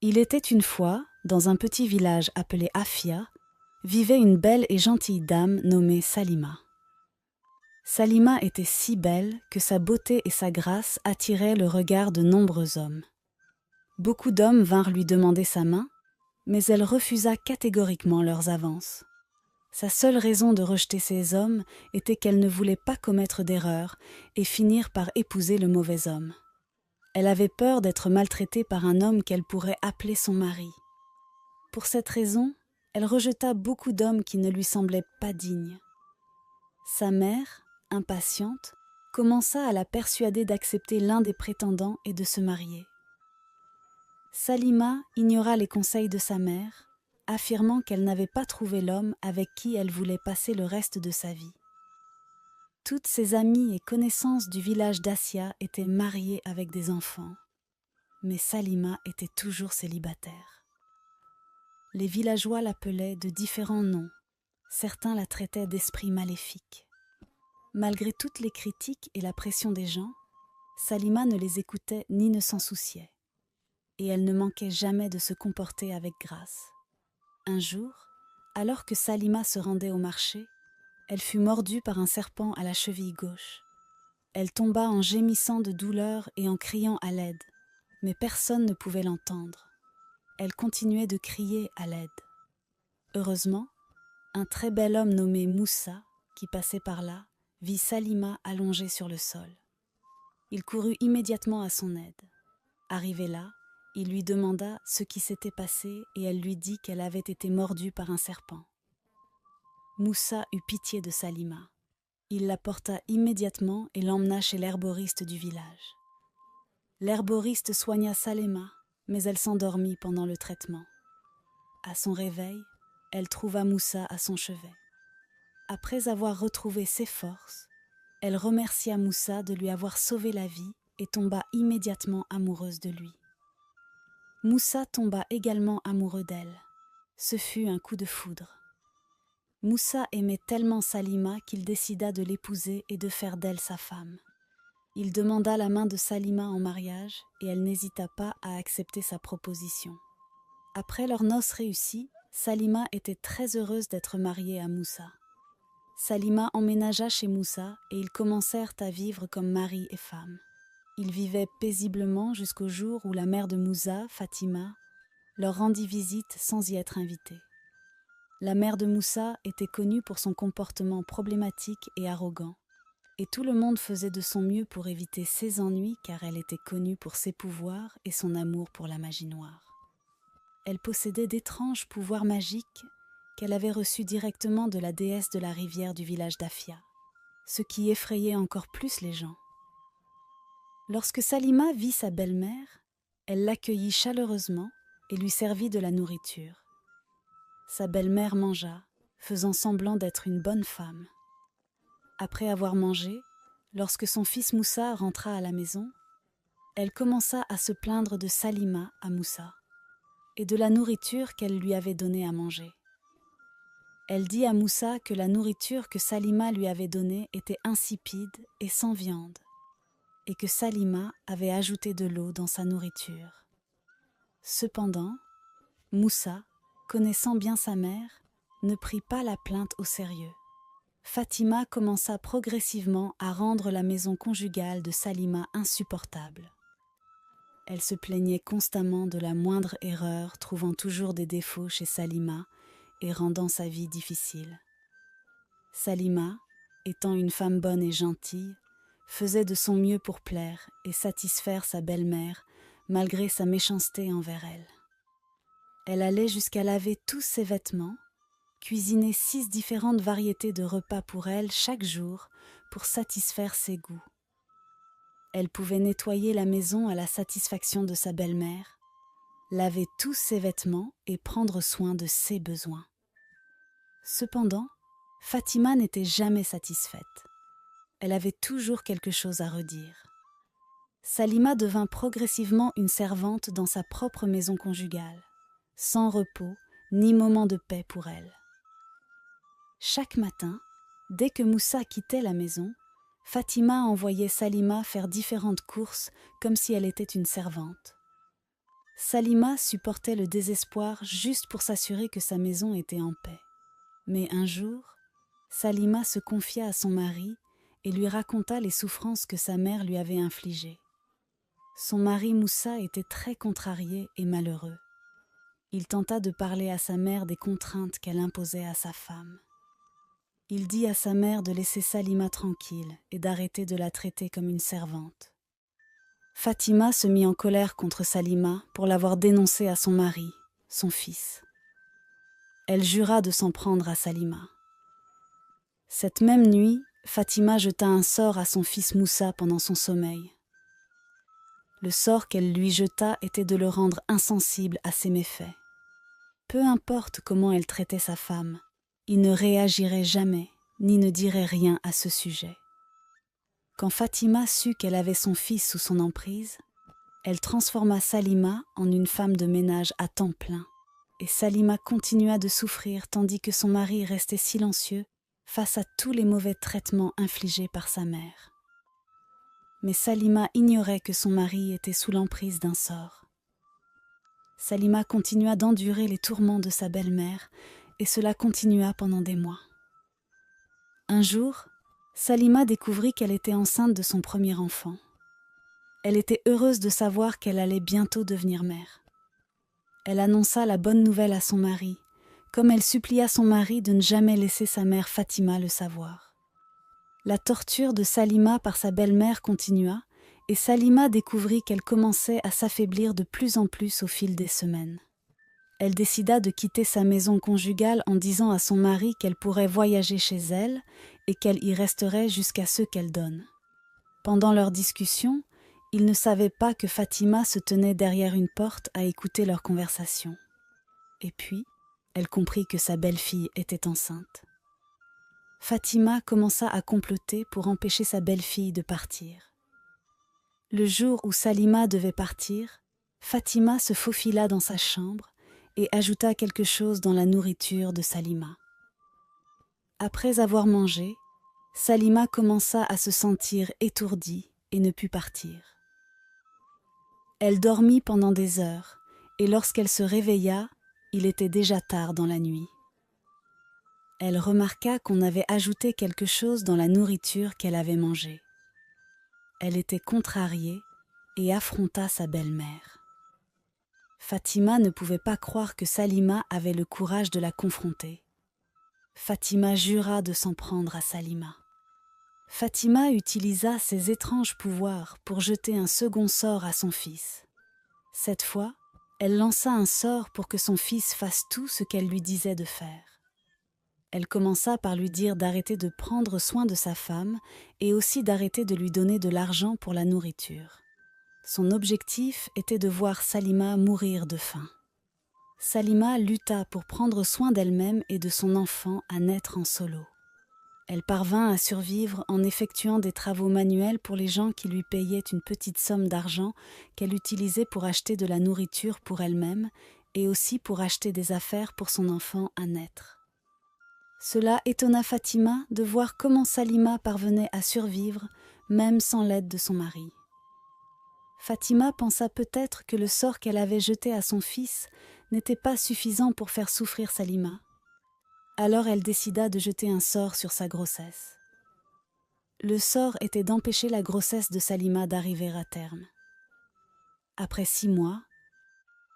Il était une fois, dans un petit village appelé Afia, vivait une belle et gentille dame nommée Salima. Salima était si belle que sa beauté et sa grâce attiraient le regard de nombreux hommes. Beaucoup d'hommes vinrent lui demander sa main, mais elle refusa catégoriquement leurs avances. Sa seule raison de rejeter ces hommes était qu'elle ne voulait pas commettre d'erreur et finir par épouser le mauvais homme. Elle avait peur d'être maltraitée par un homme qu'elle pourrait appeler son mari. Pour cette raison, elle rejeta beaucoup d'hommes qui ne lui semblaient pas dignes. Sa mère, impatiente, commença à la persuader d'accepter l'un des prétendants et de se marier. Salima ignora les conseils de sa mère, affirmant qu'elle n'avait pas trouvé l'homme avec qui elle voulait passer le reste de sa vie. Toutes ses amies et connaissances du village d'Assia étaient mariées avec des enfants, mais Salima était toujours célibataire. Les villageois l'appelaient de différents noms, certains la traitaient d'esprit maléfique. Malgré toutes les critiques et la pression des gens, Salima ne les écoutait ni ne s'en souciait, et elle ne manquait jamais de se comporter avec grâce. Un jour, alors que Salima se rendait au marché, elle fut mordue par un serpent à la cheville gauche. Elle tomba en gémissant de douleur et en criant à l'aide, mais personne ne pouvait l'entendre. Elle continuait de crier à l'aide. Heureusement, un très bel homme nommé Moussa, qui passait par là, vit Salima allongée sur le sol. Il courut immédiatement à son aide. Arrivé là, il lui demanda ce qui s'était passé et elle lui dit qu'elle avait été mordue par un serpent. Moussa eut pitié de Salima. Il la porta immédiatement et l'emmena chez l'herboriste du village. L'herboriste soigna Salima, mais elle s'endormit pendant le traitement. À son réveil, elle trouva Moussa à son chevet. Après avoir retrouvé ses forces, elle remercia Moussa de lui avoir sauvé la vie et tomba immédiatement amoureuse de lui. Moussa tomba également amoureux d'elle. Ce fut un coup de foudre. Moussa aimait tellement Salima qu'il décida de l'épouser et de faire d'elle sa femme. Il demanda la main de Salima en mariage et elle n'hésita pas à accepter sa proposition. Après leurs noces réussies, Salima était très heureuse d'être mariée à Moussa. Salima emménagea chez Moussa et ils commencèrent à vivre comme mari et femme. Ils vivaient paisiblement jusqu'au jour où la mère de Moussa, Fatima, leur rendit visite sans y être invitée. La mère de Moussa était connue pour son comportement problématique et arrogant, et tout le monde faisait de son mieux pour éviter ses ennuis car elle était connue pour ses pouvoirs et son amour pour la magie noire. Elle possédait d'étranges pouvoirs magiques qu'elle avait reçus directement de la déesse de la rivière du village d'Afia, ce qui effrayait encore plus les gens. Lorsque Salima vit sa belle-mère, elle l'accueillit chaleureusement et lui servit de la nourriture. Sa belle-mère mangea, faisant semblant d'être une bonne femme. Après avoir mangé, lorsque son fils Moussa rentra à la maison, elle commença à se plaindre de Salima à Moussa et de la nourriture qu'elle lui avait donnée à manger. Elle dit à Moussa que la nourriture que Salima lui avait donnée était insipide et sans viande, et que Salima avait ajouté de l'eau dans sa nourriture. Cependant, Moussa, connaissant bien sa mère, ne prit pas la plainte au sérieux. Fatima commença progressivement à rendre la maison conjugale de Salima insupportable. Elle se plaignait constamment de la moindre erreur, trouvant toujours des défauts chez Salima et rendant sa vie difficile. Salima, étant une femme bonne et gentille, faisait de son mieux pour plaire et satisfaire sa belle-mère malgré sa méchanceté envers elle. Elle allait jusqu'à laver tous ses vêtements, cuisiner 6 différentes variétés de repas pour elle chaque jour pour satisfaire ses goûts. Elle pouvait nettoyer la maison à la satisfaction de sa belle-mère, laver tous ses vêtements et prendre soin de ses besoins. Cependant, Fatima n'était jamais satisfaite. Elle avait toujours quelque chose à redire. Salima devint progressivement une servante dans sa propre maison conjugale, sans repos ni moment de paix pour elle. Chaque matin, dès que Moussa quittait la maison, Fatima envoyait Salima faire différentes courses comme si elle était une servante. Salima supportait le désespoir juste pour s'assurer que sa maison était en paix. Mais un jour, Salima se confia à son mari et lui raconta les souffrances que sa mère lui avait infligées. Son mari Moussa était très contrarié et malheureux. Il tenta de parler à sa mère des contraintes qu'elle imposait à sa femme. Il dit à sa mère de laisser Salima tranquille et d'arrêter de la traiter comme une servante. Fatima se mit en colère contre Salima pour l'avoir dénoncée à son mari, son fils. Elle jura de s'en prendre à Salima. Cette même nuit, Fatima jeta un sort à son fils Moussa pendant son sommeil. Le sort qu'elle lui jeta était de le rendre insensible à ses méfaits. Peu importe comment elle traitait sa femme, il ne réagirait jamais, ni ne dirait rien à ce sujet. Quand Fatima sut qu'elle avait son fils sous son emprise, elle transforma Salima en une femme de ménage à temps plein, et Salima continua de souffrir tandis que son mari restait silencieux face à tous les mauvais traitements infligés par sa mère. Mais Salima ignorait que son mari était sous l'emprise d'un sort. Salima continua d'endurer les tourments de sa belle-mère, et cela continua pendant des mois. Un jour, Salima découvrit qu'elle était enceinte de son premier enfant. Elle était heureuse de savoir qu'elle allait bientôt devenir mère. Elle annonça la bonne nouvelle à son mari, comme elle supplia son mari de ne jamais laisser sa mère Fatima le savoir. La torture de Salima par sa belle-mère continua, et Salima découvrit qu'elle commençait à s'affaiblir de plus en plus au fil des semaines. Elle décida de quitter sa maison conjugale en disant à son mari qu'elle pourrait voyager chez elle et qu'elle y resterait jusqu'à ce qu'elle donne. Pendant leur discussion, ils ne savaient pas que Fatima se tenait derrière une porte à écouter leur conversation. Et puis, elle comprit que sa belle-fille était enceinte. Fatima commença à comploter pour empêcher sa belle-fille de partir. Le jour où Salima devait partir, Fatima se faufila dans sa chambre et ajouta quelque chose dans la nourriture de Salima. Après avoir mangé, Salima commença à se sentir étourdie et ne put partir. Elle dormit pendant des heures, et lorsqu'elle se réveilla, il était déjà tard dans la nuit. Elle remarqua qu'on avait ajouté quelque chose dans la nourriture qu'elle avait mangée. Elle était contrariée et affronta sa belle-mère. Fatima ne pouvait pas croire que Salima avait le courage de la confronter. Fatima jura de s'en prendre à Salima. Fatima utilisa ses étranges pouvoirs pour jeter un second sort à son fils. Cette fois, elle lança un sort pour que son fils fasse tout ce qu'elle lui disait de faire. Elle commença par lui dire d'arrêter de prendre soin de sa femme et aussi d'arrêter de lui donner de l'argent pour la nourriture. Son objectif était de voir Salima mourir de faim. Salima lutta pour prendre soin d'elle-même et de son enfant à naître en solo. Elle parvint à survivre en effectuant des travaux manuels pour les gens qui lui payaient une petite somme d'argent qu'elle utilisait pour acheter de la nourriture pour elle-même et aussi pour acheter des affaires pour son enfant à naître. Cela étonna Fatima de voir comment Salima parvenait à survivre même sans l'aide de son mari. Fatima pensa peut-être que le sort qu'elle avait jeté à son fils n'était pas suffisant pour faire souffrir Salima. Alors elle décida de jeter un sort sur sa grossesse. Le sort était d'empêcher la grossesse de Salima d'arriver à terme. Après 6 mois,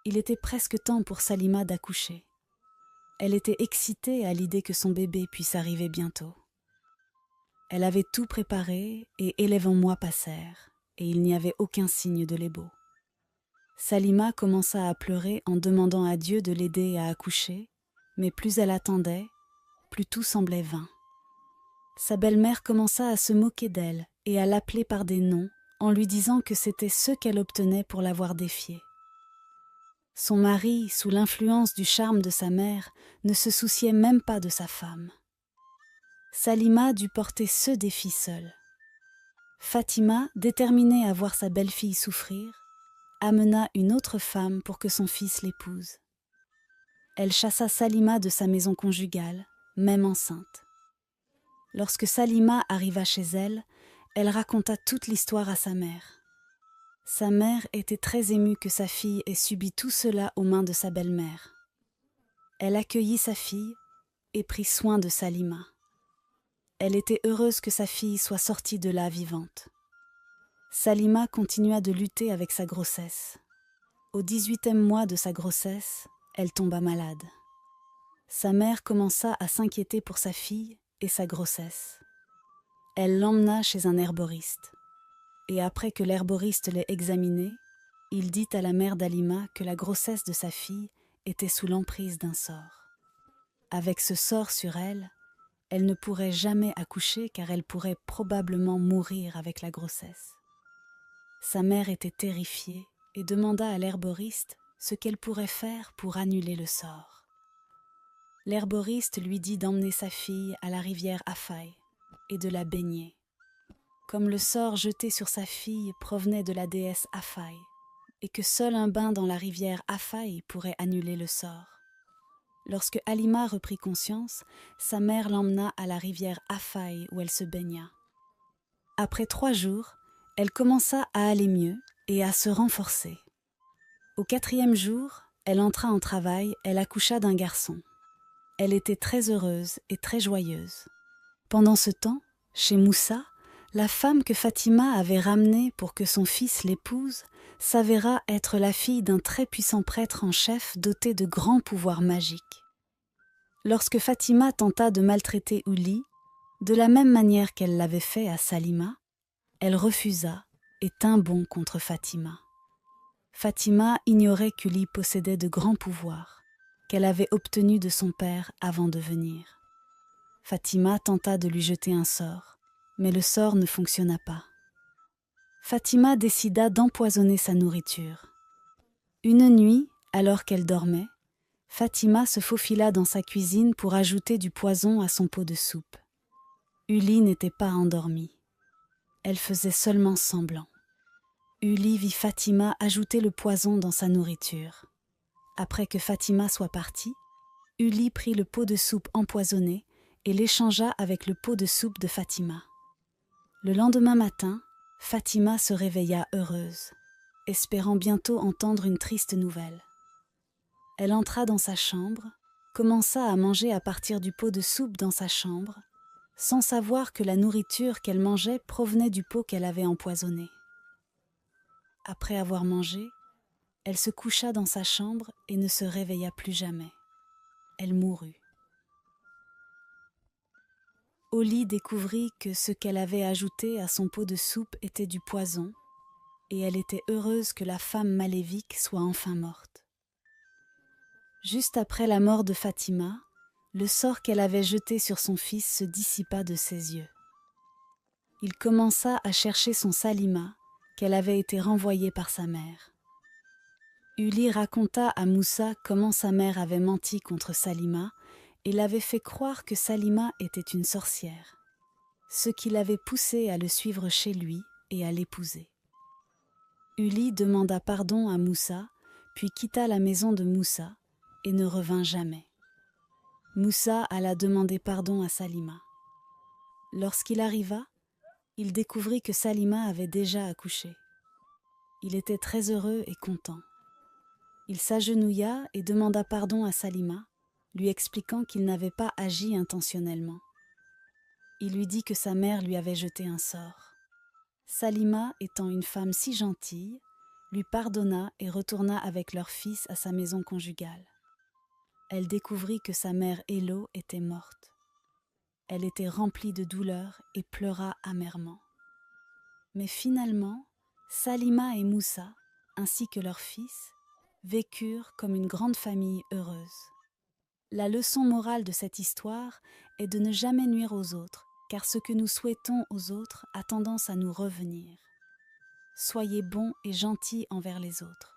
il était presque temps pour Salima d'accoucher. Elle était excitée à l'idée que son bébé puisse arriver bientôt. Elle avait tout préparé et 11 mois passèrent, et il n'y avait aucun signe de l'ébo. Salima commença à pleurer en demandant à Dieu de l'aider à accoucher, mais plus elle attendait, plus tout semblait vain. Sa belle-mère commença à se moquer d'elle et à l'appeler par des noms en lui disant que c'était ce qu'elle obtenait pour l'avoir défiée. Son mari, sous l'influence du charme de sa mère, ne se souciait même pas de sa femme. Salima dut porter ce défi seule. Fatima, déterminée à voir sa belle-fille souffrir, amena une autre femme pour que son fils l'épouse. Elle chassa Salima de sa maison conjugale, même enceinte. Lorsque Salima arriva chez elle, elle raconta toute l'histoire à sa mère. Sa mère était très émue que sa fille ait subi tout cela aux mains de sa belle-mère. Elle accueillit sa fille et prit soin de Salima. Elle était heureuse que sa fille soit sortie de là vivante. Salima continua de lutter avec sa grossesse. Au 18e mois de sa grossesse, elle tomba malade. Sa mère commença à s'inquiéter pour sa fille et sa grossesse. Elle l'emmena chez un herboriste. Et après que l'herboriste l'ait examinée, il dit à la mère d'Halima que la grossesse de sa fille était sous l'emprise d'un sort. Avec ce sort sur elle, elle ne pourrait jamais accoucher car elle pourrait probablement mourir avec la grossesse. Sa mère était terrifiée et demanda à l'herboriste ce qu'elle pourrait faire pour annuler le sort. L'herboriste lui dit d'emmener sa fille à la rivière Afai et de la baigner. Comme le sort jeté sur sa fille provenait de la déesse Afai, et que seul un bain dans la rivière Afai pourrait annuler le sort. Lorsque Halima reprit conscience, sa mère l'emmena à la rivière Afai où elle se baigna. Après 3 jours, elle commença à aller mieux et à se renforcer. Au 4e jour, elle entra en travail, elle accoucha d'un garçon. Elle était très heureuse et très joyeuse. Pendant ce temps, chez Moussa, la femme que Fatima avait ramenée pour que son fils l'épouse s'avéra être la fille d'un très puissant prêtre en chef doté de grands pouvoirs magiques. Lorsque Fatima tenta de maltraiter Ouli, de la même manière qu'elle l'avait fait à Salima, elle refusa et tint bon contre Fatima. Fatima ignorait qu'Ouli possédait de grands pouvoirs, qu'elle avait obtenus de son père avant de venir. Fatima tenta de lui jeter un sort, mais le sort ne fonctionna pas. Fatima décida d'empoisonner sa nourriture. Une nuit, alors qu'elle dormait, Fatima se faufila dans sa cuisine pour ajouter du poison à son pot de soupe. Uli n'était pas endormie. Elle faisait seulement semblant. Uli vit Fatima ajouter le poison dans sa nourriture. Après que Fatima soit partie, Uli prit le pot de soupe empoisonné et l'échangea avec le pot de soupe de Fatima. Le lendemain matin, Fatima se réveilla heureuse, espérant bientôt entendre une triste nouvelle. Elle entra dans sa chambre, commença à manger à partir du pot de soupe dans sa chambre, sans savoir que la nourriture qu'elle mangeait provenait du pot qu'elle avait empoisonné. Après avoir mangé, elle se coucha dans sa chambre et ne se réveilla plus jamais. Elle mourut. Oli découvrit que ce qu'elle avait ajouté à son pot de soupe était du poison, et elle était heureuse que la femme maléfique soit enfin morte. Juste après la mort de Fatima, le sort qu'elle avait jeté sur son fils se dissipa de ses yeux. Il commença à chercher son Salima, qu'elle avait été renvoyée par sa mère. Uli raconta à Moussa comment sa mère avait menti contre Salima et l'avait fait croire que Salima était une sorcière, ce qui l'avait poussé à le suivre chez lui et à l'épouser. Uli demanda pardon à Moussa, puis quitta la maison de Moussa et ne revint jamais. Moussa alla demander pardon à Salima. Lorsqu'il arriva, il découvrit que Salima avait déjà accouché. Il était très heureux et content. Il s'agenouilla et demanda pardon à Salima, lui expliquant qu'il n'avait pas agi intentionnellement. Il lui dit que sa mère lui avait jeté un sort. Salima, étant une femme si gentille, lui pardonna et retourna avec leur fils à sa maison conjugale. Elle découvrit que sa mère Hello était morte. Elle était remplie de douleur et pleura amèrement. Mais finalement, Salima et Moussa, ainsi que leur fils, vécurent comme une grande famille heureuse. La leçon morale de cette histoire est de ne jamais nuire aux autres, car ce que nous souhaitons aux autres a tendance à nous revenir. Soyez bons et gentils envers les autres.